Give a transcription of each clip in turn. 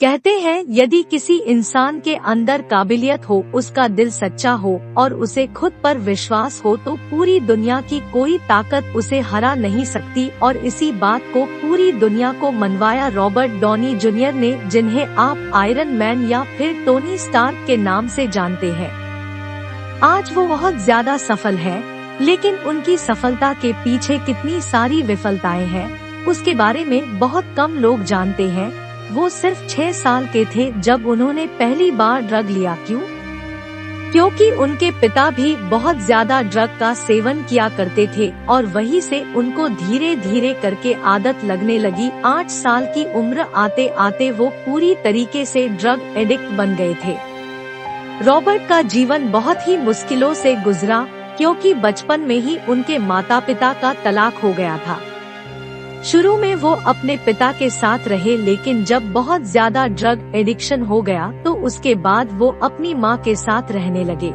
कहते हैं यदि किसी इंसान के अंदर काबिलियत हो, उसका दिल सच्चा हो और उसे खुद पर विश्वास हो तो पूरी दुनिया की कोई ताकत उसे हरा नहीं सकती। और इसी बात को पूरी दुनिया को मनवाया रॉबर्ट डॉनी जूनियर ने, जिन्हें आप आयरन मैन या फिर टोनी स्टार्क के नाम से जानते हैं। आज वो बहुत ज्यादा सफल है, लेकिन उनकी सफलता के पीछे कितनी सारी विफलताएं हैं उसके बारे में बहुत कम लोग जानते हैं। वो सिर्फ 6 साल के थे जब उन्होंने पहली बार ड्रग लिया। क्यों? क्योंकि उनके पिता भी बहुत ज्यादा ड्रग का सेवन किया करते थे और वहीं से उनको धीरे धीरे करके आदत लगने लगी। 8 साल की उम्र आते आते वो पूरी तरीके से ड्रग एडिक्ट बन गए थे। रॉबर्ट का जीवन बहुत ही मुश्किलों से गुजरा, क्योंकि बचपन में ही उनके माता पिता का तलाक हो गया था। शुरू में वो अपने पिता के साथ रहे, लेकिन जब बहुत ज्यादा ड्रग एडिक्शन हो गया तो उसके बाद वो अपनी माँ के साथ रहने लगे।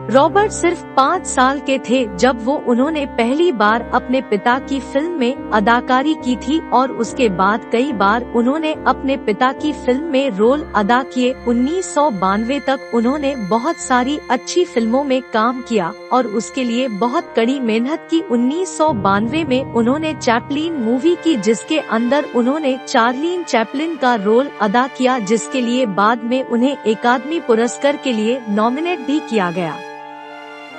रॉबर्ट सिर्फ 5 साल के थे जब उन्होंने पहली बार अपने पिता की फिल्म में अदाकारी की थी और उसके बाद कई बार उन्होंने अपने पिता की फिल्म में रोल अदा किए। 1992 तक उन्होंने बहुत सारी अच्छी फिल्मों में काम किया और उसके लिए बहुत कड़ी मेहनत की। 1992 में उन्होंने चैपलिन मूवी की, जिसके अंदर उन्होंने चार्लिन चैपलिन का रोल अदा किया, जिसके लिए बाद में उन्हें अकादमी पुरस्कार के लिए नॉमिनेट भी किया गया।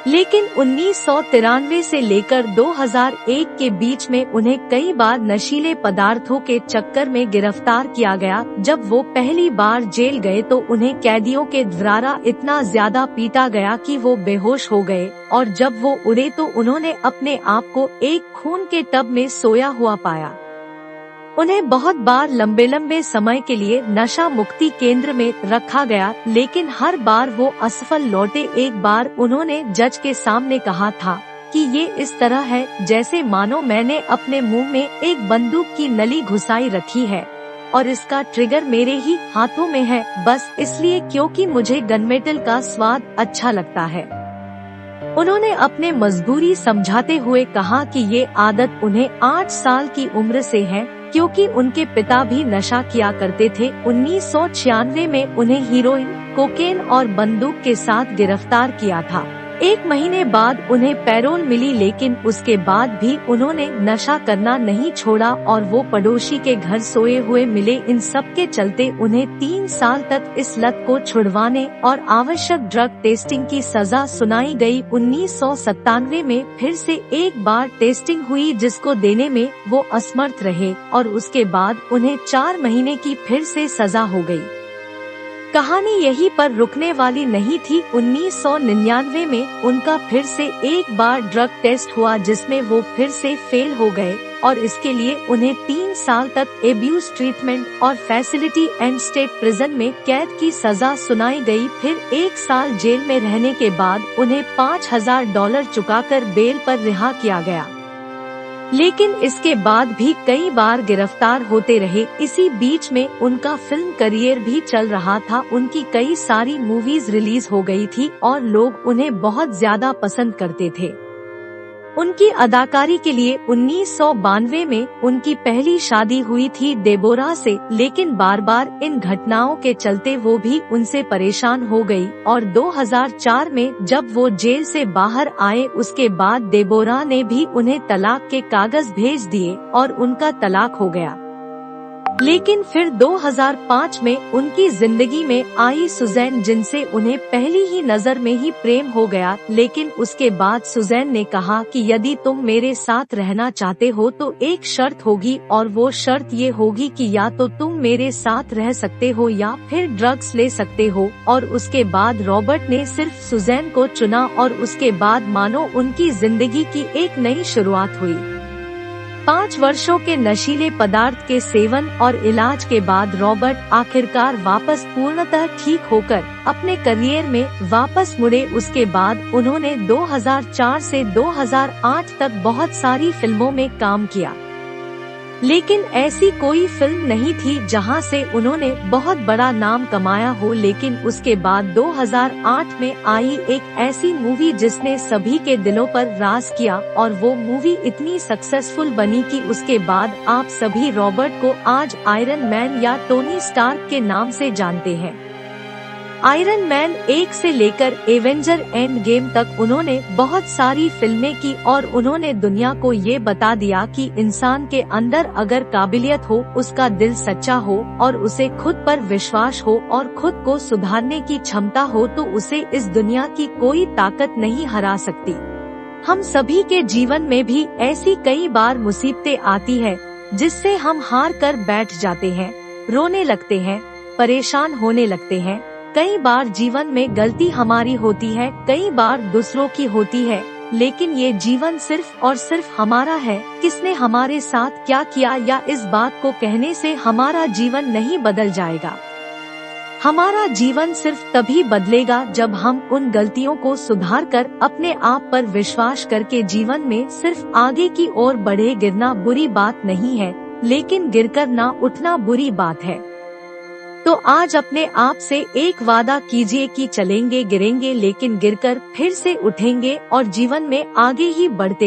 लेकिन 1993 से लेकर 2001 के बीच में उन्हें कई बार नशीले पदार्थों के चक्कर में गिरफ्तार किया गया। जब वो पहली बार जेल गए तो उन्हें कैदियों के द्वारा इतना ज्यादा पीटा गया कि वो बेहोश हो गए और जब वो उड़े तो उन्होंने अपने आप को एक खून के टब में सोया हुआ पाया। उन्हें बहुत बार लंबे लंबे समय के लिए नशा मुक्ति केंद्र में रखा गया, लेकिन हर बार वो असफल लौटे। एक बार उन्होंने जज के सामने कहा था कि ये इस तरह है जैसे मानो मैंने अपने मुंह में एक बंदूक की नली घुसाई रखी है और इसका ट्रिगर मेरे ही हाथों में है, बस इसलिए क्योंकि मुझे गनमेटल का स्वाद अच्छा लगता है। उन्होंने अपने मजबूरी समझाते हुए कहा कि ये आदत उन्हें 8 साल की उम्र से है, क्योंकि उनके पिता भी नशा किया करते थे। 1996 में उन्हें हीरोइन, कोकेन और बंदूक के साथ गिरफ्तार किया था। 1 महीने बाद उन्हें पैरोल मिली, लेकिन उसके बाद भी उन्होंने नशा करना नहीं छोड़ा और वो पड़ोसी के घर सोए हुए मिले। इन सब के चलते उन्हें 3 साल तक इस लत को छुड़वाने और आवश्यक ड्रग टेस्टिंग की सजा सुनाई गई। 1997 में फिर से एक बार टेस्टिंग हुई, जिसको देने में वो असमर्थ रहे और उसके बाद उन्हें 4 महीने की फिर से सजा हो गई। कहानी यहीं पर रुकने वाली नहीं थी। 1999 में उनका फिर से एक बार ड्रग टेस्ट हुआ, जिसमें वो फिर से फेल हो गए और इसके लिए उन्हें 3 साल तक एब्यूज ट्रीटमेंट और फैसिलिटी एंड स्टेट प्रिजन में कैद की सजा सुनाई गई। फिर 1 साल जेल में रहने के बाद उन्हें $5000 चुकाकर बेल पर रिहा किया गया, लेकिन इसके बाद भी कई बार गिरफ्तार होते रहे। इसी बीच में उनका फिल्म करियर भी चल रहा था। उनकी कई सारी मूवीज रिलीज हो गई थी और लोग उन्हें बहुत ज्यादा पसंद करते थे। उनकी अदाकारी के लिए 1992 में उनकी पहली शादी हुई थी डेबोरा से, लेकिन बार बार इन घटनाओं के चलते वो भी उनसे परेशान हो गई और 2004 में जब वो जेल से बाहर आए, उसके बाद डेबोरा ने भी उन्हें तलाक के कागज भेज दिए और उनका तलाक हो गया। लेकिन फिर 2005 में उनकी जिंदगी में आई सुजैन, जिनसे उन्हें पहली ही नजर में ही प्रेम हो गया। लेकिन उसके बाद सुजैन ने कहा कि यदि तुम मेरे साथ रहना चाहते हो तो एक शर्त होगी, और वो शर्त ये होगी कि या तो तुम मेरे साथ रह सकते हो या फिर ड्रग्स ले सकते हो। और उसके बाद रॉबर्ट ने सिर्फ सुजैन को चुना और उसके बाद मानो उनकी जिंदगी की एक नई शुरुआत हुई। 5 वर्षों के नशीले पदार्थ के सेवन और इलाज के बाद रॉबर्ट आखिरकार वापस पूर्णतः ठीक होकर अपने करियर में वापस मुड़े। उसके बाद उन्होंने 2004 से 2008 तक बहुत सारी फिल्मों में काम किया, लेकिन ऐसी कोई फिल्म नहीं थी जहां से उन्होंने बहुत बड़ा नाम कमाया हो। लेकिन उसके बाद 2008 में आई एक ऐसी मूवी जिसने सभी के दिलों पर राज किया, और वो मूवी इतनी सक्सेसफुल बनी कि उसके बाद आप सभी रॉबर्ट को आज आयरन मैन या टोनी स्टार्क के नाम से जानते हैं। आयरन मैन 1 से लेकर एवेंजर एंड गेम तक उन्होंने बहुत सारी फिल्में की, और उन्होंने दुनिया को ये बता दिया कि इंसान के अंदर अगर काबिलियत हो, उसका दिल सच्चा हो और उसे खुद पर विश्वास हो और खुद को सुधारने की क्षमता हो, तो उसे इस दुनिया की कोई ताकत नहीं हरा सकती। हम सभी के जीवन में भी ऐसी कई बार मुसीबतें आती है जिससे हम हार कर बैठ जाते हैं, रोने लगते हैं, परेशान होने लगते हैं। कई बार जीवन में गलती हमारी होती है, कई बार दूसरों की होती है, लेकिन ये जीवन सिर्फ और सिर्फ हमारा है। किसने हमारे साथ क्या किया या इस बात को कहने से हमारा जीवन नहीं बदल जाएगा। हमारा जीवन सिर्फ तभी बदलेगा जब हम उन गलतियों को सुधार कर अपने आप पर विश्वास करके जीवन में सिर्फ आगे की ओर बढ़े। गिरना बुरी बात नहीं है, लेकिन गिरकर ना उठना बुरी बात है। तो आज अपने आप से एक वादा कीजिए कि चलेंगे, गिरेंगे, लेकिन गिरकर फिर से उठेंगे और जीवन में आगे ही बढ़ते रहेंगे।